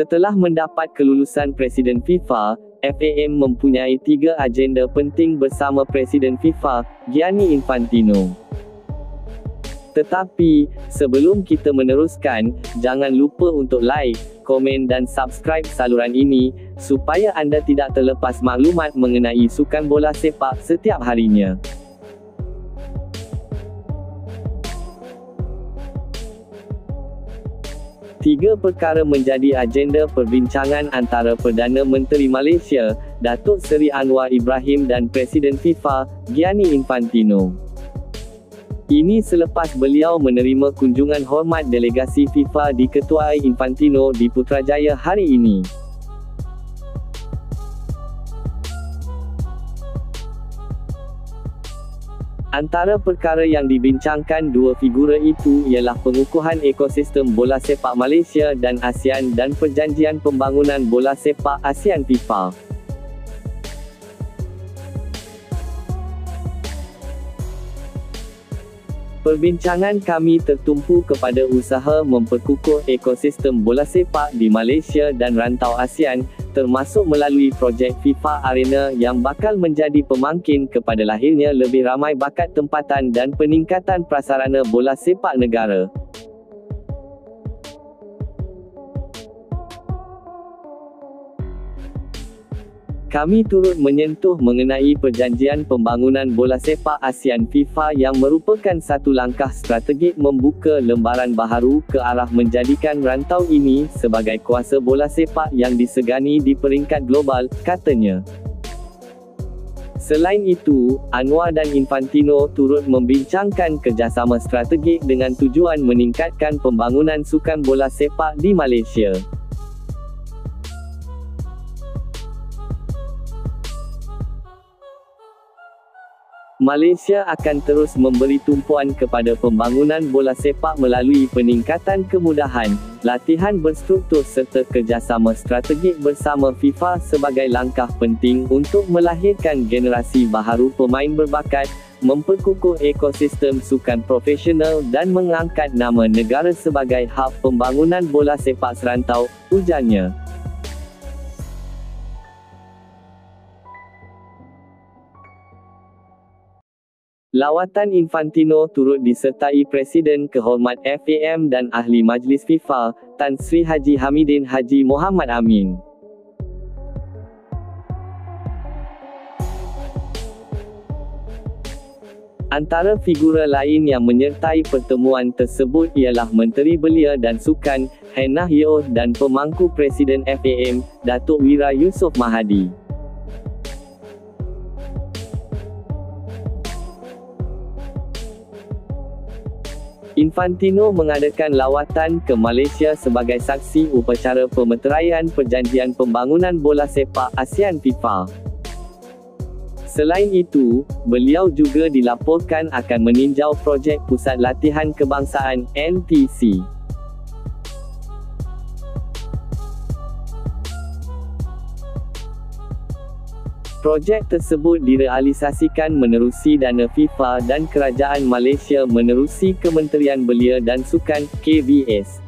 Setelah mendapat kelulusan Presiden FIFA, FAM mempunyai 3 agenda penting bersama Presiden FIFA, Gianni Infantino. Tetapi, sebelum kita meneruskan, jangan lupa untuk like, komen dan subscribe saluran ini, supaya anda tidak terlepas maklumat mengenai sukan bola sepak setiap harinya. Tiga perkara menjadi agenda perbincangan antara Perdana Menteri Malaysia, Datuk Seri Anwar Ibrahim dan Presiden FIFA, Gianni Infantino. Ini selepas beliau menerima kunjungan hormat delegasi FIFA diketuai Infantino di Putrajaya hari ini. Antara perkara yang dibincangkan dua figura itu ialah pengukuhan ekosistem bola sepak Malaysia dan ASEAN dan Perjanjian Pembangunan Bola Sepak ASEAN FIFA. Perbincangan kami tertumpu kepada usaha memperkukuh ekosistem bola sepak di Malaysia dan rantau ASEAN, termasuk melalui projek FIFA Arena yang bakal menjadi pemangkin kepada lahirnya lebih ramai bakat tempatan dan peningkatan prasarana bola sepak negara. Kami turut menyentuh mengenai Perjanjian Pembangunan Bola Sepak ASEAN FIFA yang merupakan satu langkah strategik membuka lembaran baharu ke arah menjadikan rantau ini sebagai kuasa bola sepak yang disegani di peringkat global, katanya. Selain itu, Anwar dan Infantino turut membincangkan kerjasama strategik dengan tujuan meningkatkan pembangunan sukan bola sepak di Malaysia. Malaysia akan terus memberi tumpuan kepada pembangunan bola sepak melalui peningkatan kemudahan, latihan berstruktur serta kerjasama strategik bersama FIFA sebagai langkah penting untuk melahirkan generasi baharu pemain berbakat, memperkukuh ekosistem sukan profesional dan mengangkat nama negara sebagai hub pembangunan bola sepak serantau, ujarnya. Lawatan Infantino turut disertai Presiden Kehormat FAM dan Ahli Majlis FIFA, Tan Sri Haji Hamidin Haji Mohamad Amin. Antara figura lain yang menyertai pertemuan tersebut ialah Menteri Belia dan Sukan, Hannah Yeoh dan Pemangku Presiden FAM, Datuk Wira Yusof Mahadi. Infantino mengadakan lawatan ke Malaysia sebagai saksi upacara pemeteraian Perjanjian Pembangunan Bola Sepak ASEAN FIFA. Selain itu, beliau juga dilaporkan akan meninjau projek Pusat Latihan Kebangsaan (NPC). Projek tersebut direalisasikan menerusi dana FIFA dan Kerajaan Malaysia menerusi Kementerian Belia dan Sukan (KBS).